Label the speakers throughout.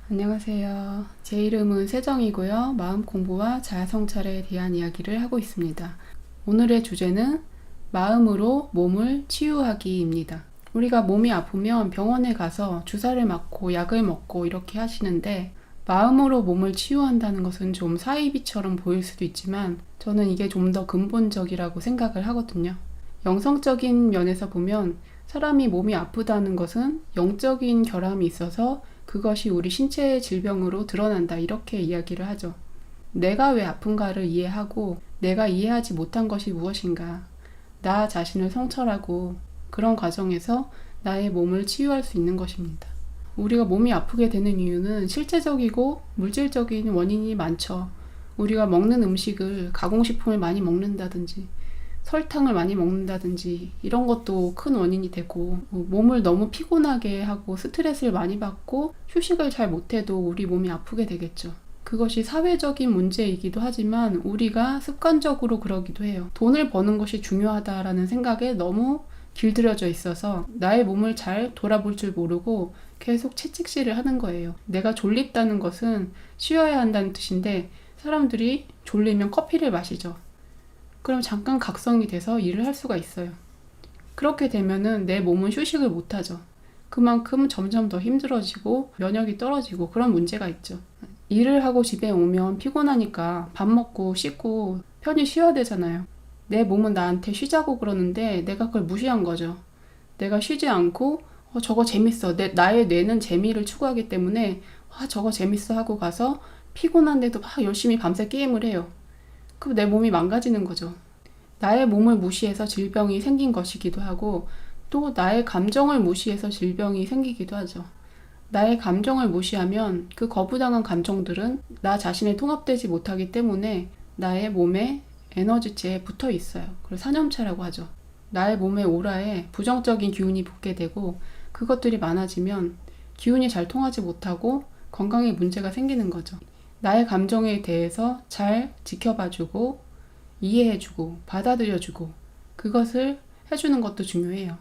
Speaker 1: 안녕하세요. 제 이름은 세정이고요. 마음 공부와 자아 성찰에 대한 이야기를 하고 있습니다. 오늘의 주제는 마음으로 몸을 치유하기입니다. 우리가 몸이 아프면 병원에 가서 주사를 맞고 약을 먹고 이렇게 하시는데, 마음으로 몸을 치유한다는 것은 좀 사이비처럼 보일 수도 있지만 저는 이게 좀 더 근본적이라고 생각을 하거든요. 영성적인 면에서 보면 사람이 몸이 아프다는 것은 영적인 결함이 있어서 그것이 우리 신체의 질병으로 드러난다, 이렇게 이야기를 하죠. 내가 왜 아픈가를 이해하고 내가 이해하지 못한 것이 무엇인가, 나 자신을 성찰하고 그런 과정에서 나의 몸을 치유할 수 있는 것입니다. 우리가 몸이 아프게 되는 이유는 실제적이고 물질적인 원인이 많죠. 우리가 먹는 음식을, 가공식품을 많이 먹는다든지 설탕을 많이 먹는다든지 이런 것도 큰 원인이 되고, 몸을 너무 피곤하게 하고 스트레스를 많이 받고 휴식을 잘 못해도 우리 몸이 아프게 되겠죠. 그것이 사회적인 문제이기도 하지만 우리가 습관적으로 그러기도 해요. 돈을 버는 것이 중요하다라는 생각에 너무 길들여져 있어서 나의 몸을 잘 돌아볼 줄 모르고 계속 채찍질을 하는 거예요. 내가 졸립다는 것은 쉬어야 한다는 뜻인데 사람들이 졸리면 커피를 마시죠. 그럼 잠깐 각성이 돼서 일을 할 수가 있어요. 그렇게 되면은 내 몸은 휴식을 못하죠. 그만큼 점점 더 힘들어지고 면역이 떨어지고 그런 문제가 있죠. 일을 하고 집에 오면 피곤하니까 밥 먹고 씻고 편히 쉬어야 되잖아요. 내 몸은 나한테 쉬자고 그러는데 내가 그걸 무시한 거죠. 내가 쉬지 않고 저거 재밌어. 나의 뇌는 재미를 추구하기 때문에 저거 재밌어 하고 가서 피곤한데도 막 열심히 밤새 게임을 해요. 그럼 내 몸이 망가지는 거죠. 나의 몸을 무시해서 질병이 생긴 것이기도 하고, 또 나의 감정을 무시해서 질병이 생기기도 하죠. 나의 감정을 무시하면 그 거부당한 감정들은 나 자신에 통합되지 못하기 때문에 나의 몸에 에너지체에 붙어 있어요. 그걸 사념체라고 하죠. 나의 몸의 오라에 부정적인 기운이 붙게 되고, 그것들이 많아지면 기운이 잘 통하지 못하고 건강에 문제가 생기는 거죠. 나의 감정에 대해서 잘 지켜봐주고 이해해주고 받아들여주고 그것을 해주는 것도 중요해요.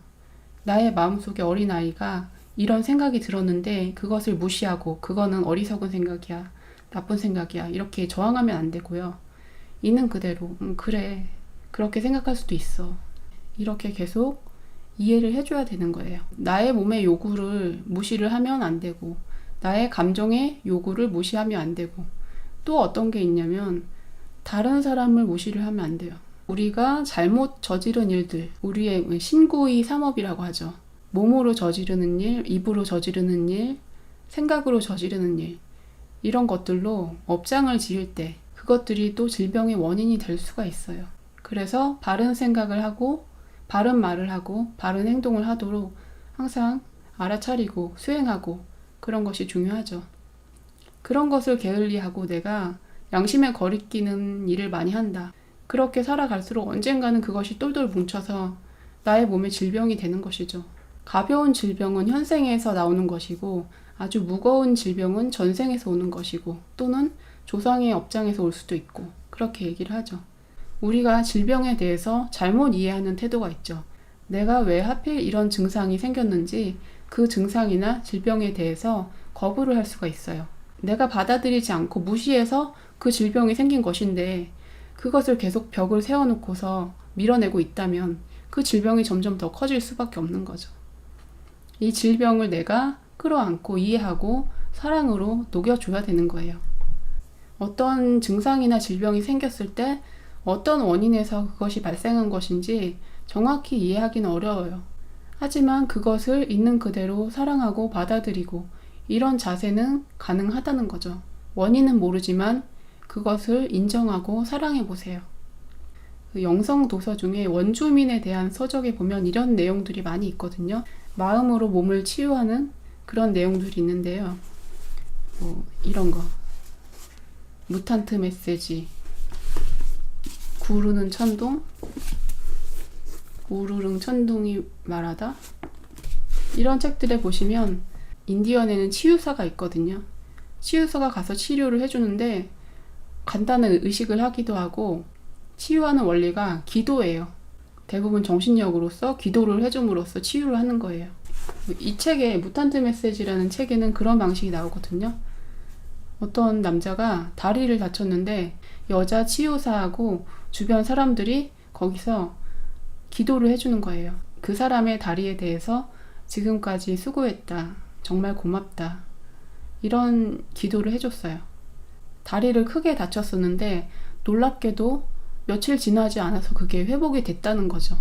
Speaker 1: 나의 마음속에 어린아이가 이런 생각이 들었는데 그것을 무시하고 그거는 어리석은 생각이야, 나쁜 생각이야, 이렇게 저항하면 안 되고요. 있는 그대로 그래, 그렇게 생각할 수도 있어, 이렇게 계속 이해를 해줘야 되는 거예요. 나의 몸의 요구를 무시를 하면 안 되고 나의 감정의 요구를 무시하면 안 되고, 또 어떤 게 있냐면 다른 사람을 무시를 하면 안 돼요. 우리가 잘못 저지른 일들, 우리의 신고의 삼업이라고 하죠. 몸으로 저지르는 일, 입으로 저지르는 일, 생각으로 저지르는 일, 이런 것들로 업장을 지을 때 그것들이 또 질병의 원인이 될 수가 있어요. 그래서 바른 생각을 하고 바른 말을 하고 바른 행동을 하도록 항상 알아차리고 수행하고 그런 것이 중요하죠. 그런 것을 게을리하고 내가 양심에 거리끼는 일을 많이 한다, 그렇게 살아갈수록 언젠가는 그것이 똘똘 뭉쳐서 나의 몸에 질병이 되는 것이죠. 가벼운 질병은 현생에서 나오는 것이고 아주 무거운 질병은 전생에서 오는 것이고 또는 조상의 업장에서 올 수도 있고, 그렇게 얘기를 하죠. 우리가 질병에 대해서 잘못 이해하는 태도가 있죠. 내가 왜 하필 이런 증상이 생겼는지 그 증상이나 질병에 대해서 거부를 할 수가 있어요. 내가 받아들이지 않고 무시해서 그 질병이 생긴 것인데 그것을 계속 벽을 세워놓고서 밀어내고 있다면 그 질병이 점점 더 커질 수밖에 없는 거죠. 이 질병을 내가 끌어안고 이해하고 사랑으로 녹여줘야 되는 거예요. 어떤 증상이나 질병이 생겼을 때 어떤 원인에서 그것이 발생한 것인지 정확히 이해하기는 어려워요. 하지만 그것을 있는 그대로 사랑하고 받아들이고 이런 자세는 가능하다는 거죠. 원인은 모르지만 그것을 인정하고 사랑해 보세요. 그 영성 도서 중에 원주민에 대한 서적에 보면 이런 내용들이 많이 있거든요. 마음으로 몸을 치유하는 그런 내용들이 있는데요. 이런 거. 무탄트 메시지, 구르는 천둥, 우르릉 천둥이 말하다, 이런 책들에 보시면 인디언에는 치유사가 있거든요. 치유사가 가서 치료를 해주는데 간단한 의식을 하기도 하고, 치유하는 원리가 기도예요. 대부분 정신력으로서 기도를 해줌으로써 치유를 하는 거예요. 이 책에 무탄트 메시지라는 책에는 그런 방식이 나오거든요. 어떤 남자가 다리를 다쳤는데 여자 치유사하고 주변 사람들이 거기서 기도를 해주는 거예요. 그 사람의 다리에 대해서 지금까지 수고했다. 정말 고맙다. 이런 기도를 해줬어요. 다리를 크게 다쳤었는데 놀랍게도 며칠 지나지 않아서 그게 회복이 됐다는 거죠.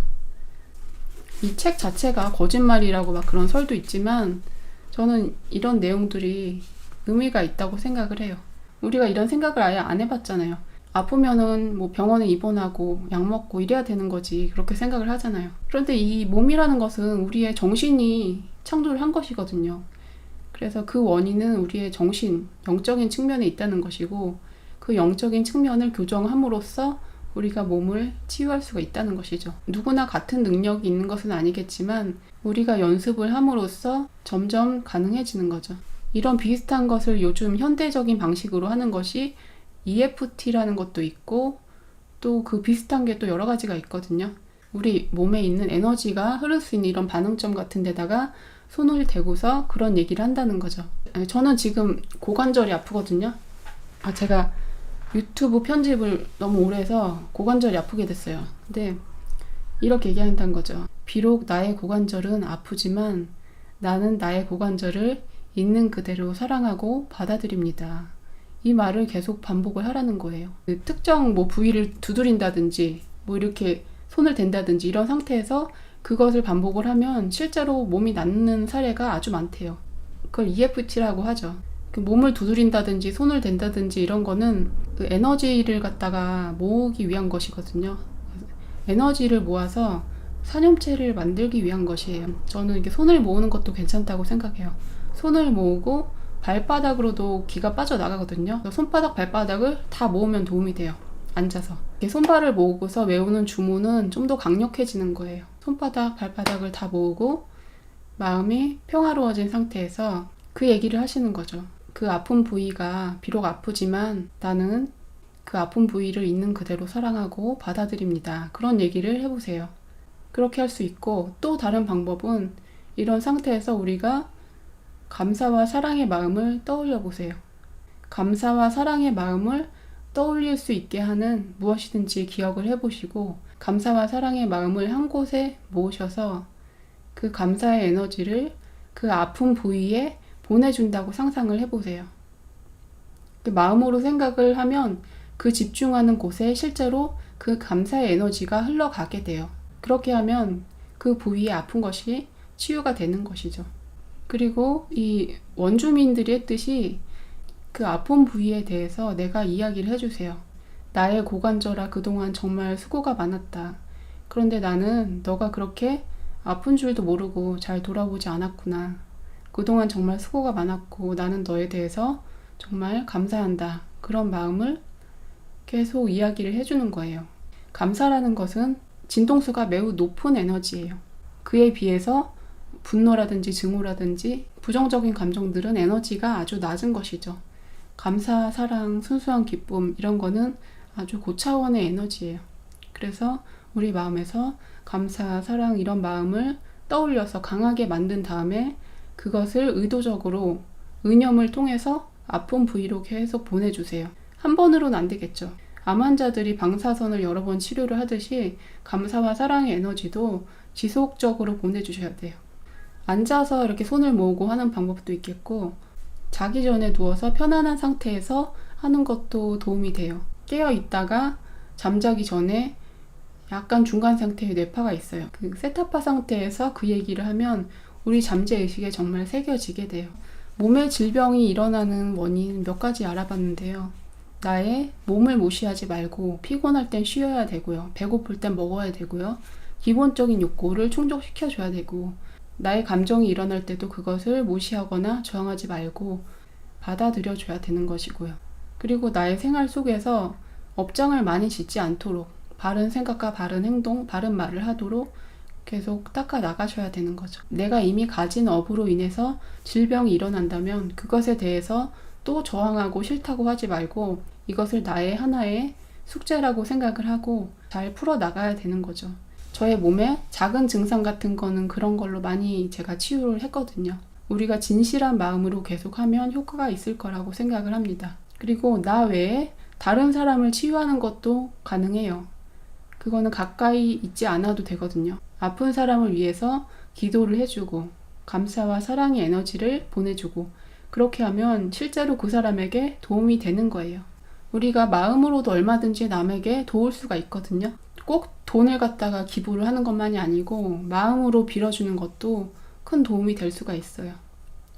Speaker 1: 이 책 자체가 거짓말이라고 막 그런 설도 있지만 저는 이런 내용들이 의미가 있다고 생각을 해요. 우리가 이런 생각을 아예 안 해봤잖아요. 아프면은 뭐 병원에 입원하고 약 먹고 이래야 되는 거지 그렇게 생각을 하잖아요. 그런데 이 몸이라는 것은 우리의 정신이 창조를 한 것이거든요. 그래서 그 원인은 우리의 정신, 영적인 측면에 있다는 것이고 그 영적인 측면을 교정함으로써 우리가 몸을 치유할 수가 있다는 것이죠. 누구나 같은 능력이 있는 것은 아니겠지만 우리가 연습을 함으로써 점점 가능해지는 거죠. 이런 비슷한 것을 요즘 현대적인 방식으로 하는 것이 EFT라는 것도 있고 또 그 비슷한 게 또 여러 가지가 있거든요. 우리 몸에 있는 에너지가 흐를 수 있는 이런 반응점 같은 데다가 손을 대고서 그런 얘기를 한다는 거죠. 저는 지금 고관절이 아프거든요. 제가 유튜브 편집을 너무 오래 해서 고관절이 아프게 됐어요. 근데 이렇게 얘기한다는 거죠. 비록 나의 고관절은 아프지만 나는 나의 고관절을 있는 그대로 사랑하고 받아들입니다. 이 말을 계속 반복을 하라는 거예요. 그 특정 뭐 부위를 두드린다든지 뭐 이렇게 손을 댄다든지 이런 상태에서 그것을 반복을 하면 실제로 몸이 낫는 사례가 아주 많대요. 그걸 EFT라고 하죠. 그 몸을 두드린다든지 손을 댄다든지 이런 거는 그 에너지를 갖다가 모으기 위한 것이거든요. 에너지를 모아서 사념체를 만들기 위한 것이에요. 저는 이게 손을 모으는 것도 괜찮다고 생각해요. 손을 모으고 발바닥으로도 기가 빠져나가거든요. 손바닥, 발바닥을 다 모으면 도움이 돼요. 앉아서. 손발을 모으고서 외우는 주문은 좀 더 강력해지는 거예요. 손바닥, 발바닥을 다 모으고 마음이 평화로워진 상태에서 그 얘기를 하시는 거죠. 그 아픈 부위가 비록 아프지만 나는 그 아픈 부위를 있는 그대로 사랑하고 받아들입니다. 그런 얘기를 해보세요. 그렇게 할 수 있고 또 다른 방법은 이런 상태에서 우리가 감사와 사랑의 마음을 떠올려 보세요. 감사와 사랑의 마음을 떠올릴 수 있게 하는 무엇이든지 기억을 해보시고 감사와 사랑의 마음을 한 곳에 모으셔서 그 감사의 에너지를 그 아픈 부위에 보내준다고 상상을 해보세요. 그 마음으로 생각을 하면 그 집중하는 곳에 실제로 그 감사의 에너지가 흘러가게 돼요. 그렇게 하면 그 부위에 아픈 것이 치유가 되는 것이죠. 그리고 이 원주민들이 했듯이 그 아픈 부위에 대해서 내가 이야기를 해주세요. 나의 고관절아 그동안 정말 수고가 많았다. 그런데 나는 너가 그렇게 아픈 줄도 모르고 잘 돌아보지 않았구나. 그동안 정말 수고가 많았고 나는 너에 대해서 정말 감사한다. 그런 마음을 계속 이야기를 해주는 거예요. 감사라는 것은 진동수가 매우 높은 에너지예요. 그에 비해서 분노라든지 증오라든지 부정적인 감정들은 에너지가 아주 낮은 것이죠. 감사, 사랑, 순수한 기쁨 이런 거는 아주 고차원의 에너지예요. 그래서 우리 마음에서 감사, 사랑 이런 마음을 떠올려서 강하게 만든 다음에 그것을 의도적으로 의념을 통해서 아픈 부위로 계속 보내주세요. 한 번으로는 안 되겠죠. 암 환자들이 방사선을 여러 번 치료를 하듯이 감사와 사랑의 에너지도 지속적으로 보내주셔야 돼요. 앉아서 이렇게 손을 모으고 하는 방법도 있겠고 자기 전에 누워서 편안한 상태에서 하는 것도 도움이 돼요. 깨어 있다가 잠자기 전에 약간 중간 상태의 뇌파가 있어요. 그 세타파 상태에서 그 얘기를 하면 우리 잠재의식에 정말 새겨지게 돼요. 몸에 질병이 일어나는 원인 몇 가지 알아봤는데요. 나의 몸을 무시하지 말고 피곤할 땐 쉬어야 되고요. 배고플 땐 먹어야 되고요. 기본적인 욕구를 충족시켜줘야 되고 나의 감정이 일어날 때도 그것을 무시하거나 저항하지 말고 받아들여줘야 되는 것이고요. 그리고 나의 생활 속에서 업장을 많이 짓지 않도록 바른 생각과 바른 행동, 바른 말을 하도록 계속 닦아 나가셔야 되는 거죠. 내가 이미 가진 업으로 인해서 질병이 일어난다면 그것에 대해서 또 저항하고 싫다고 하지 말고 이것을 나의 하나의 숙제라고 생각을 하고 잘 풀어 나가야 되는 거죠. 저의 몸에 작은 증상 같은 거는 그런 걸로 많이 제가 치유를 했거든요. 우리가 진실한 마음으로 계속하면 효과가 있을 거라고 생각을 합니다. 그리고 나 외에 다른 사람을 치유하는 것도 가능해요. 그거는 가까이 있지 않아도 되거든요. 아픈 사람을 위해서 기도를 해주고 감사와 사랑의 에너지를 보내주고 그렇게 하면 실제로 그 사람에게 도움이 되는 거예요. 우리가 마음으로도 얼마든지 남에게 도울 수가 있거든요. 꼭 돈을 갖다가 기부를 하는 것만이 아니고 마음으로 빌어주는 것도 큰 도움이 될 수가 있어요.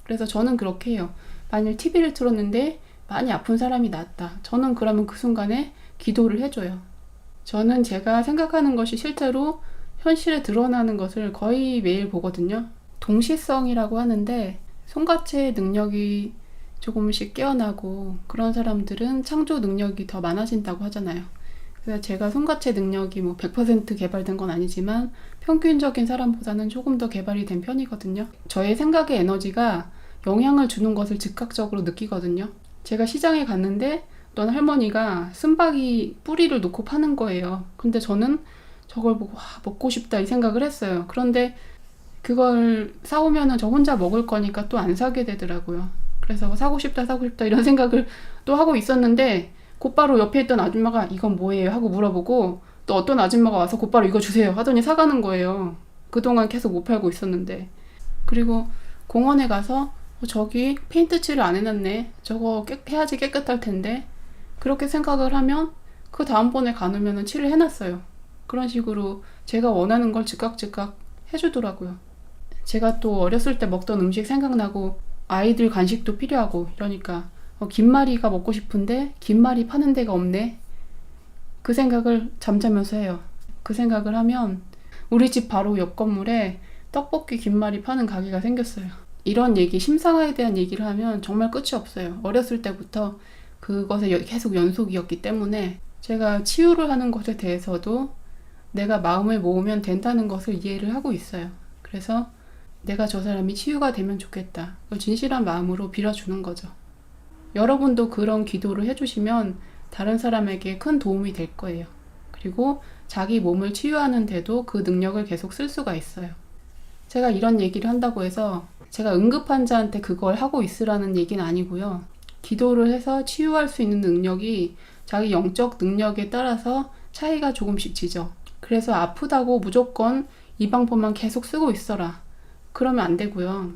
Speaker 1: 그래서 저는 그렇게 해요. 만일 TV를 틀었는데 많이 아픈 사람이 낫다. 저는 그러면 그 순간에 기도를 해줘요. 저는 제가 생각하는 것이 실제로 현실에 드러나는 것을 거의 매일 보거든요. 동시성이라고 하는데 손가체의 능력이 조금씩 깨어나고 그런 사람들은 창조 능력이 더 많아진다고 하잖아요. 그래서 제가 손가체 능력이 100% 개발된 건 아니지만 평균적인 사람보다는 조금 더 개발이 된 편이거든요. 저의 생각의 에너지가 영향을 주는 것을 즉각적으로 느끼거든요. 제가 시장에 갔는데 어떤 할머니가 쓴바귀 뿌리를 놓고 파는 거예요. 근데 저는 저걸 보고 먹고 싶다 이 생각을 했어요. 그런데 그걸 사오면은 저 혼자 먹을 거니까 또 안 사게 되더라고요. 그래서 사고 싶다 이런 생각을 또 하고 있었는데 곧바로 옆에 있던 아줌마가 이건 뭐예요? 하고 물어보고 또 어떤 아줌마가 와서 곧바로 이거 주세요 하더니 사가는 거예요. 그동안 계속 못 팔고 있었는데. 그리고 공원에 가서 저기 페인트 칠을 안 해놨네. 저거 해야지 깨끗할 텐데. 그렇게 생각을 하면 그 다음번에 가놓으면 칠을 해놨어요. 그런 식으로 제가 원하는 걸 즉각 해주더라고요. 제가 또 어렸을 때 먹던 음식 생각나고 아이들 간식도 필요하고 이러니까 김말이가 먹고 싶은데 김말이 파는 데가 없네. 그 생각을 잠자면서 해요. 그 생각을 하면 우리 집 바로 옆 건물에 떡볶이 김말이 파는 가게가 생겼어요. 이런 얘기, 심상화에 대한 얘기를 하면 정말 끝이 없어요. 어렸을 때부터 그것에 계속 연속이었기 때문에 제가 치유를 하는 것에 대해서도 내가 마음을 모으면 된다는 것을 이해를 하고 있어요. 그래서 내가 저 사람이 치유가 되면 좋겠다. 진실한 마음으로 빌어주는 거죠. 여러분도 그런 기도를 해주시면 다른 사람에게 큰 도움이 될 거예요. 그리고 자기 몸을 치유하는 데도 그 능력을 계속 쓸 수가 있어요. 제가 이런 얘기를 한다고 해서 제가 응급환자한테 그걸 하고 있으라는 얘기는 아니고요. 기도를 해서 치유할 수 있는 능력이 자기 영적 능력에 따라서 차이가 조금씩 지죠. 그래서 아프다고 무조건 이 방법만 계속 쓰고 있어라. 그러면 안 되고요.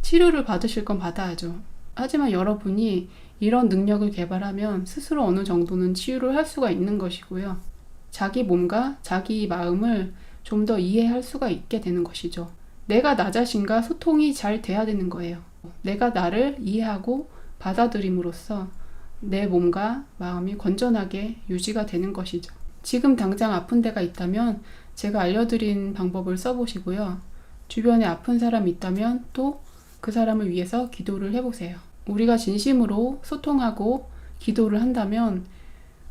Speaker 1: 치료를 받으실 건 받아야죠. 하지만 여러분이 이런 능력을 개발하면 스스로 어느 정도는 치유를 할 수가 있는 것이고요. 자기 몸과 자기 마음을 좀 더 이해할 수가 있게 되는 것이죠. 내가 나 자신과 소통이 잘 돼야 되는 거예요. 내가 나를 이해하고 받아들임으로써 내 몸과 마음이 건전하게 유지가 되는 것이죠. 지금 당장 아픈 데가 있다면 제가 알려드린 방법을 써보시고요. 주변에 아픈 사람이 있다면 또 그 사람을 위해서 기도를 해보세요. 우리가 진심으로 소통하고 기도를 한다면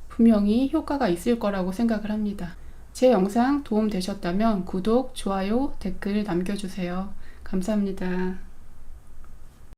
Speaker 1: 분명히 효과가 있을 거라고 생각을 합니다. 제 영상 도움 되셨다면 구독, 좋아요, 댓글 남겨주세요. 감사합니다.